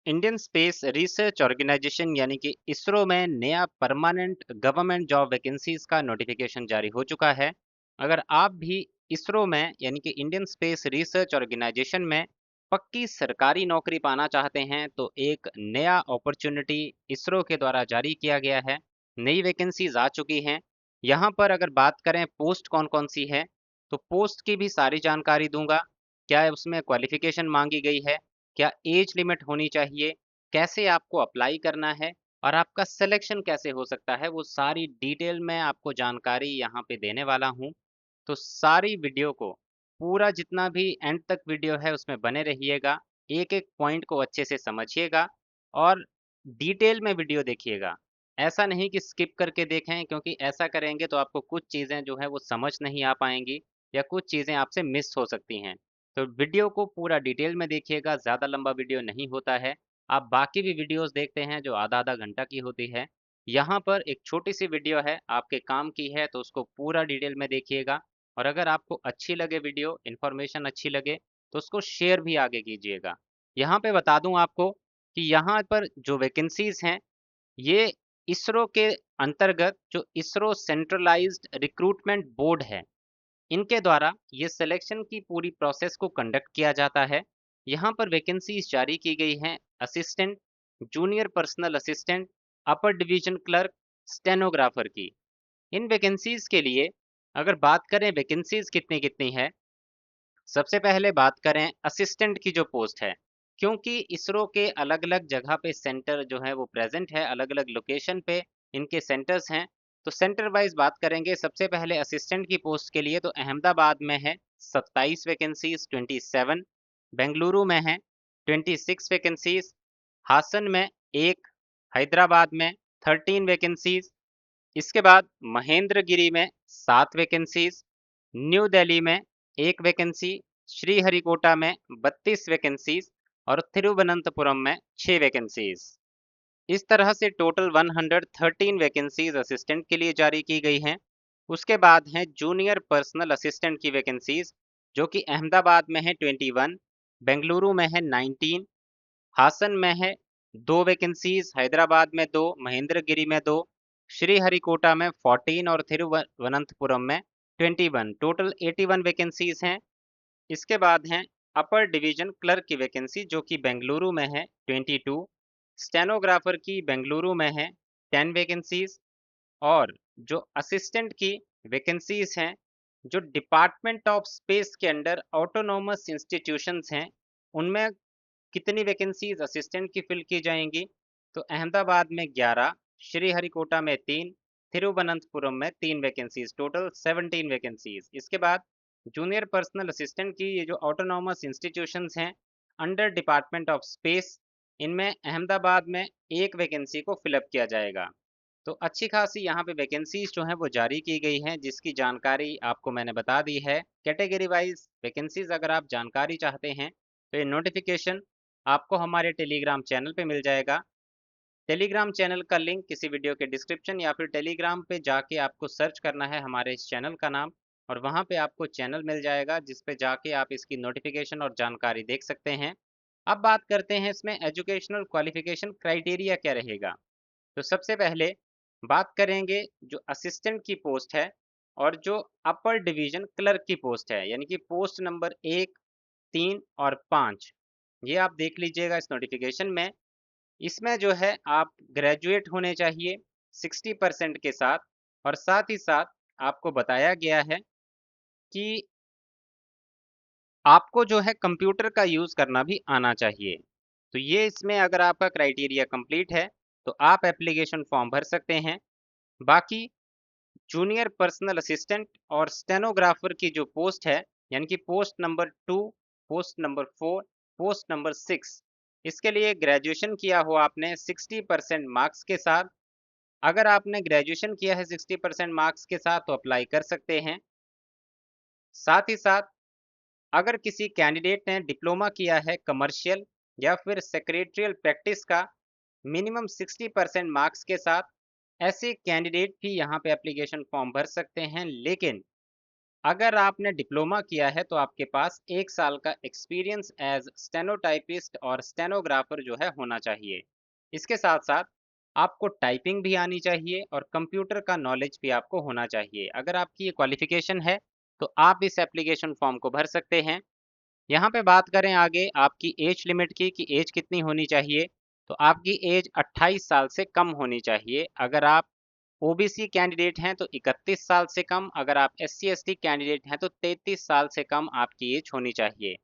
Indian space research organisation यानी कि इसरो में नया परमानेंट गवर्नमेंट जॉब वैकेंसीज का नोटिफिकेशन जारी हो चुका है। अगर आप भी इसरो में यानी कि इंडियन स्पेस रिसर्च ऑर्गेनाइजेशन में पक्की सरकारी नौकरी पाना चाहते हैं तो एक नया अपॉर्चुनिटी इसरो के द्वारा जारी किया गया है। नई वैकेंसीज आ चुकी हैं। यहाँ पर अगर बात करें पोस्ट कौन कौन सी है तो पोस्ट की भी सारी जानकारी दूंगा। क्या उसमें क्वालिफिकेशन मांगी गई है, क्या एज लिमिट होनी चाहिए, कैसे आपको अप्लाई करना है और आपका सिलेक्शन कैसे हो सकता है, वो सारी डिटेल में आपको जानकारी यहाँ पे देने वाला हूँ। तो सारी वीडियो को पूरा जितना भी एंड तक वीडियो है उसमें बने रहिएगा। एक एक पॉइंट को अच्छे से समझिएगा और डिटेल में वीडियो देखिएगा। ऐसा नहीं कि स्किप करके देखें, क्योंकि ऐसा करेंगे तो आपको कुछ चीज़ें जो है वो समझ नहीं आ पाएंगी या कुछ चीज़ें आपसे मिस हो सकती हैं। तो वीडियो को पूरा डिटेल में देखिएगा, ज़्यादा लंबा वीडियो नहीं होता है। आप बाकी भी वीडियोस देखते हैं जो आधा आधा घंटा की होती है। यहाँ पर एक छोटी सी वीडियो है, आपके काम की है, तो उसको पूरा डिटेल में देखिएगा। और अगर आपको अच्छी लगे वीडियो, इन्फॉर्मेशन अच्छी लगे, तो उसको शेयर भी आगे कीजिएगा। यहाँ पे बता दूं आपको कि यहाँ पर जो वैकेंसीज हैं, ये इसरो के अंतर्गत जो इसरो सेंट्रलाइज्ड रिक्रूटमेंट बोर्ड है, इनके द्वारा ये सिलेक्शन की पूरी प्रोसेस को कंडक्ट किया जाता है। यहाँ पर वैकेंसीज जारी की गई हैं assistant, junior personal assistant, upper division clerk, stenographer की। इन वैकेंसीज के लिए अगर बात करें वैकेंसीज कितनी कितनी है, सबसे पहले बात करें असिस्टेंट की जो पोस्ट है, क्योंकि इसरो के अलग अलग जगह पे सेंटर जो है वो प्रेजेंट है, अलग अलग लोकेशन पे इनके सेंटर्स हैं। तो सेंटर वाइज बात करेंगे, सबसे पहले असिस्टेंट की पोस्ट के लिए तो अहमदाबाद में है 27 वैकेंसीज 27, बेंगलुरु में है 26 वैकेंसीज, हासन में एक, हैदराबाद में 13 वैकेंसीज, इसके बाद महेंद्रगिरी में 7 वैकेंसीज, न्यू दिल्ली में एक वैकेंसी, श्रीहरिकोटा में 32 वैकेंसीज और तिरुवनंतपुरम में 6 वैकेंसीज। इस तरह से टोटल 113 वैकेंसीज असिस्टेंट के लिए जारी की गई हैं। उसके बाद हैं जूनियर पर्सनल असिस्टेंट की वैकेंसीज, जो कि अहमदाबाद में है 21, बेंगलुरु में है 19, हासन में है 2 वैकेंसीज, हैदराबाद में 2, महेंद्रगिरी में 2, श्रीहरिकोटा में 14 और तिरुवनंतपुरम में 21, टोटल 81 वैकेंसीज हैं। इसके बाद हैं अपर डिवीजन क्लर्क की वैकेंसी, जो कि बेंगलुरु में है 22, स्टेनोग्राफर की बेंगलुरु में है 10 वैकेंसीज, और जो असिस्टेंट की वैकेंसीज हैं, जो डिपार्टमेंट ऑफ स्पेस के अंडर ऑटोनोमस इंस्टीट्यूशंस हैं, उनमें कितनी वैकेंसीज असिस्टेंट की फिल की जाएंगी, तो अहमदाबाद में 11, श्रीहरिकोटा में 3, तिरुवनंतपुरम में 3 वैकेंसीज, टोटल 17 वैकेंसीज। इसके बाद जूनियर पर्सनल असिस्टेंट की ये जो ऑटोनॉमस इंस्टीट्यूशंस हैं अंडर डिपार्टमेंट ऑफ स्पेस, इनमें अहमदाबाद में एक वैकेंसी को फिलअप किया जाएगा। तो अच्छी खासी यहाँ पे वैकेंसीज जो हैं वो जारी की गई हैं, जिसकी जानकारी आपको मैंने बता दी है। कैटेगरी वाइज वैकेंसीज अगर आप जानकारी चाहते हैं तो ये नोटिफिकेशन आपको हमारे टेलीग्राम चैनल पे मिल जाएगा। टेलीग्राम चैनल का लिंक किसी वीडियो के डिस्क्रिप्शन या फिर टेलीग्राम पे जाके आपको सर्च करना है हमारे इस चैनल का नाम, और वहाँ पे आपको चैनल मिल जाएगा जिस पे जाके आप इसकी नोटिफिकेशन और जानकारी देख सकते हैं। अब बात करते हैं इसमें एजुकेशनल क्वालिफिकेशन क्राइटेरिया क्या रहेगा। तो सबसे पहले बात करेंगे जो असिस्टेंट की पोस्ट है और जो अपर डिवीजन क्लर्क की पोस्ट है, यानी कि पोस्ट नंबर 1, 3 और 5, ये आप देख लीजिएगा इस नोटिफिकेशन में। इसमें जो है आप ग्रेजुएट होने चाहिए 60% के साथ, और साथ ही साथ आपको बताया गया है कि आपको जो है कंप्यूटर का यूज़ करना भी आना चाहिए। तो ये इसमें अगर आपका क्राइटेरिया कंप्लीट है तो आप एप्लीकेशन फॉर्म भर सकते हैं। बाकी जूनियर पर्सनल असिस्टेंट और स्टेनोग्राफर की जो पोस्ट है, यानी कि post number 2, post number 4, post number 6, इसके लिए ग्रेजुएशन किया हो आपने 60% मार्क्स के साथ। अगर आपने ग्रेजुएशन किया है 60% मार्क्स के साथ तो अप्लाई कर सकते हैं। साथ ही साथ अगर किसी कैंडिडेट ने डिप्लोमा किया है कमर्शियल या फिर सेक्रेटरियल प्रैक्टिस का मिनिमम 60% मार्क्स के साथ, ऐसे कैंडिडेट भी यहाँ पे एप्लीकेशन फॉर्म भर सकते हैं। लेकिन अगर आपने डिप्लोमा किया है तो आपके पास 1 साल का एक्सपीरियंस एज स्टेनोटाइपिस्ट और स्टेनोग्राफर जो है होना चाहिए। इसके साथ साथ आपको टाइपिंग भी आनी चाहिए और कंप्यूटर का नॉलेज भी आपको होना चाहिए। अगर आपकी ये क्वालिफिकेशन है तो आप इस एप्लीकेशन फॉर्म को भर सकते हैं। यहाँ पे बात करें आगे आपकी एज लिमिट की कि एज कितनी होनी चाहिए, तो आपकी एज 28 साल से कम होनी चाहिए। अगर आप ओबीसी कैंडिडेट हैं तो 31 साल से कम, अगर आप एससी एसटी कैंडिडेट हैं तो 33 साल से कम आपकी एज होनी चाहिए।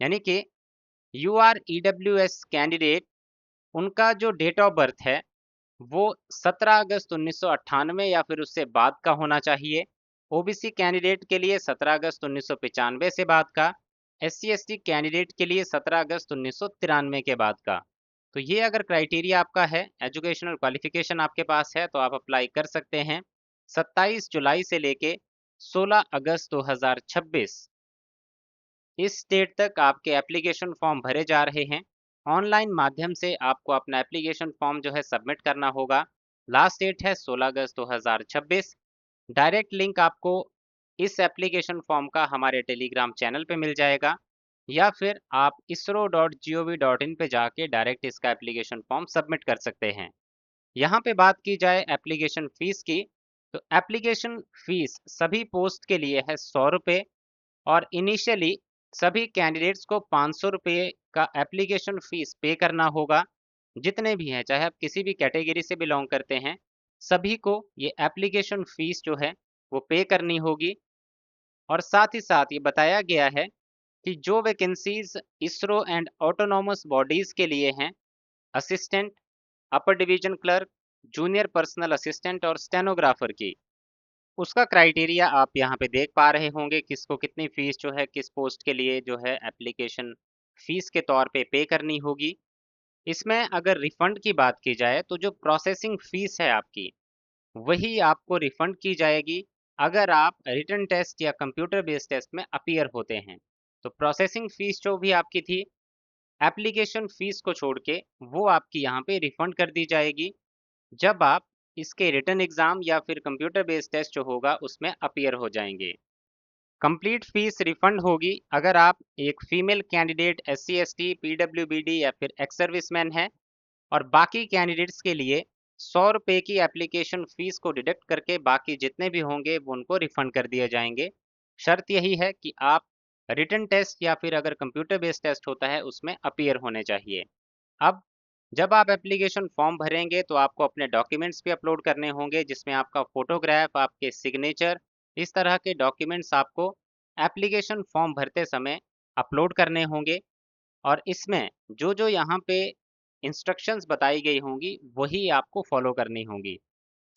यानी कि यू आर ईडब्ल्यूएस कैंडिडेट, उनका जो डेट ऑफ बर्थ है वो 17 अगस्त 1998 या फिर उससे बाद का होना चाहिए। ओबीसी कैंडिडेट के लिए 17 अगस्त 1995 से बाद का, एससी एसटी कैंडिडेट के लिए 17 अगस्त 1993 के बाद का। तो ये अगर क्राइटेरिया आपका है, एजुकेशनल क्वालिफिकेशन आपके पास है, तो आप अप्लाई कर सकते हैं। 27 जुलाई से लेके 16 अगस्त 2026 इस डेट तक आपके एप्लीकेशन फॉर्म भरे जा रहे हैं। ऑनलाइन माध्यम से आपको अपना एप्लीकेशन फॉर्म जो है सबमिट करना होगा। लास्ट डेट है 16 अगस्त 2026। डायरेक्ट लिंक आपको इस एप्लीकेशन फॉर्म का हमारे टेलीग्राम चैनल पे मिल जाएगा, या फिर आप isro.gov.in पे जाके डायरेक्ट इसका एप्लीकेशन फॉर्म सबमिट कर सकते हैं। यहाँ पे बात की जाए एप्लीकेशन फीस की, तो एप्लीकेशन फीस सभी पोस्ट के लिए है 100 रुपये, और इनिशियली सभी कैंडिडेट्स को 500 रुपये का एप्लीकेशन फीस पे करना होगा। जितने भी हैं, चाहे आप किसी भी कैटेगरी से बिलोंग करते हैं, सभी को ये एप्लीकेशन फीस जो है वो पे करनी होगी। और साथ ही साथ ये बताया गया है कि जो vacancies ISRO and autonomous bodies के लिए हैं, assistant, upper division clerk, junior personal assistant और स्टेनोग्राफर की, उसका क्राइटेरिया आप यहाँ पे देख पा रहे होंगे, किसको कितनी फीस जो है किस पोस्ट के लिए जो है एप्लीकेशन फीस के तौर पे करनी होगी। इसमें अगर रिफंड की बात की जाए तो जो प्रोसेसिंग फीस है आपकी, वही आपको रिफंड की जाएगी अगर आप रिटन टेस्ट या कंप्यूटर बेस्ड टेस्ट में अपीयर होते हैं। तो प्रोसेसिंग फीस जो भी आपकी थी एप्लीकेशन फीस को छोड़ के, वो आपकी यहाँ पे रिफंड कर दी जाएगी जब आप इसके रिटन एग्जाम या फिर कंप्यूटर बेस्ड टेस्ट जो होगा उसमें अपीयर हो जाएंगे। कंप्लीट फीस रिफंड होगी अगर आप एक female candidate S C S T P W B D या फिर एक्स सर्विसमैन है, और बाकी कैंडिडेट्स के लिए 100 रुपये की एप्लीकेशन फीस को डिडक्ट करके बाकी जितने भी होंगे वो उनको रिफंड कर दिए जाएंगे। शर्त यही है कि आप रिटन टेस्ट या फिर अगर कंप्यूटर बेस्ड टेस्ट होता है उसमें अपीयर होने चाहिए। अब जब आप एप्लीकेशन फॉर्म भरेंगे तो आपको अपने डॉक्यूमेंट्स भी अपलोड करने होंगे, जिसमें आपका फोटोग्राफ, आपके सिग्नेचर, इस तरह के डॉक्यूमेंट्स आपको एप्लीकेशन फॉर्म भरते समय अपलोड करने होंगे। और इसमें जो जो यहाँ पे इंस्ट्रक्शंस बताई गई होंगी वही आपको फॉलो करनी होंगी।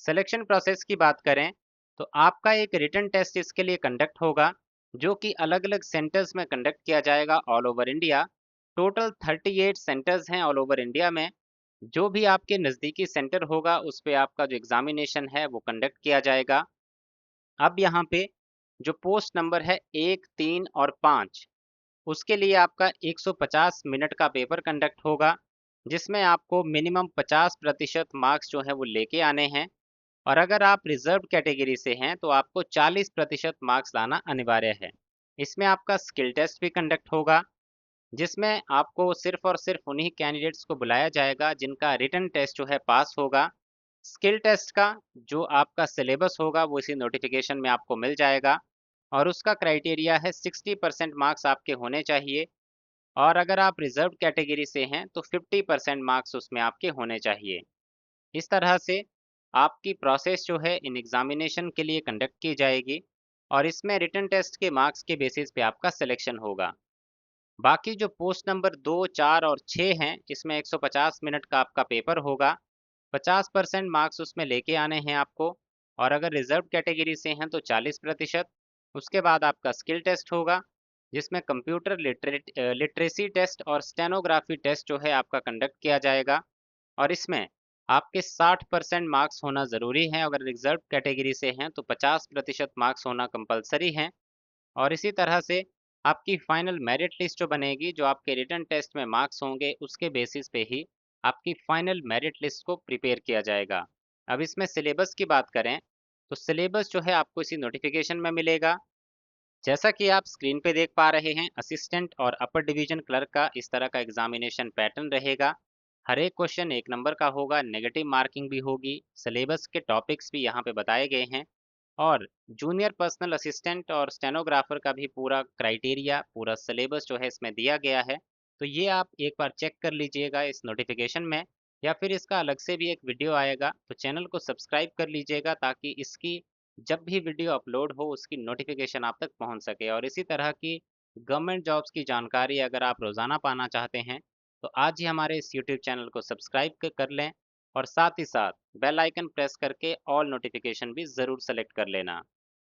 सिलेक्शन प्रोसेस की बात करें तो आपका एक रिटन टेस्ट इसके लिए कंडक्ट होगा, जो कि अलग अलग सेंटर्स में कंडक्ट किया जाएगा all over India. Total 38 centres हैं ऑल ओवर इंडिया में। जो भी आपके नज़दीकी सेंटर होगा उस पे आपका जो एग्जामिनेशन है वो कंडक्ट किया जाएगा। अब यहाँ पे जो पोस्ट नंबर है 1, 3 और 5, उसके लिए आपका 150 मिनट का पेपर कंडक्ट होगा, जिसमें आपको मिनिमम 50% मार्क्स जो है वो लेके आने हैं। और अगर आप रिजर्व कैटेगरी से हैं तो आपको 40% मार्क्स लाना अनिवार्य है। इसमें आपका स्किल टेस्ट भी कंडक्ट होगा, जिसमें आपको सिर्फ और सिर्फ उन्हीं कैंडिडेट्स को बुलाया जाएगा जिनका रिटन टेस्ट जो है पास होगा। स्किल टेस्ट का जो आपका सिलेबस होगा वो इसी नोटिफिकेशन में आपको मिल जाएगा, और उसका क्राइटेरिया है 60% मार्क्स आपके होने चाहिए। और अगर आप रिजर्व कैटेगरी से हैं तो 50% मार्क्स उसमें आपके होने चाहिए। इस तरह से आपकी प्रोसेस जो है इन एग्जामिनेशन के लिए कंडक्ट की जाएगी, और इसमें रिटन टेस्ट के मार्क्स के बेसिस पे आपका सिलेक्शन होगा। बाकी जो पोस्ट नंबर 2, 4 और 6 हैं, इसमें 150 मिनट का आपका पेपर होगा। 50% मार्क्स उसमें लेके आने हैं आपको, और अगर रिजर्व कैटेगरी से हैं तो 40%। उसके बाद आपका स्किल टेस्ट होगा, जिसमें कंप्यूटर लिटरेसी टेस्ट और स्टेनोग्राफी टेस्ट जो है आपका कंडक्ट किया जाएगा। और इसमें आपके 60% मार्क्स होना ज़रूरी है। अगर रिजर्व कैटेगरी से हैं तो 50% मार्क्स होना कंपलसरी हैं। और इसी तरह से आपकी फाइनल मेरिट लिस्ट जो बनेगी, जो आपके रिटन टेस्ट में मार्क्स होंगे उसके बेसिस पे ही आपकी फाइनल मेरिट लिस्ट को प्रिपेयर किया जाएगा। अब इसमें सिलेबस की बात करें तो सिलेबस जो है आपको इसी नोटिफिकेशन में मिलेगा। जैसा कि आप स्क्रीन पे देख पा रहे हैं, असिस्टेंट और अपर डिवीजन क्लर्क का इस तरह का एग्जामिनेशन पैटर्न रहेगा। हर एक क्वेश्चन 1 नंबर का होगा, नेगेटिव मार्किंग भी होगी, सिलेबस के टॉपिक्स भी यहाँ पे बताए गए हैं और जूनियर पर्सनल असिस्टेंट और स्टेनोग्राफर का भी पूरा क्राइटेरिया, पूरा सिलेबस जो है इसमें दिया गया है। तो ये आप एक बार चेक कर लीजिएगा इस नोटिफिकेशन में, या फिर इसका अलग से भी एक वीडियो आएगा, तो चैनल को सब्सक्राइब कर लीजिएगा ताकि इसकी जब भी वीडियो अपलोड हो उसकी नोटिफिकेशन आप तक पहुंच सके। और इसी तरह की गवर्नमेंट जॉब्स की जानकारी अगर आप रोज़ाना पाना चाहते हैं तो आज ही हमारे इस यूट्यूब चैनल को सब्सक्राइब कर लें और साथ ही साथ बेल आइकन प्रेस करके ऑल नोटिफिकेशन भी ज़रूर सेलेक्ट कर लेना।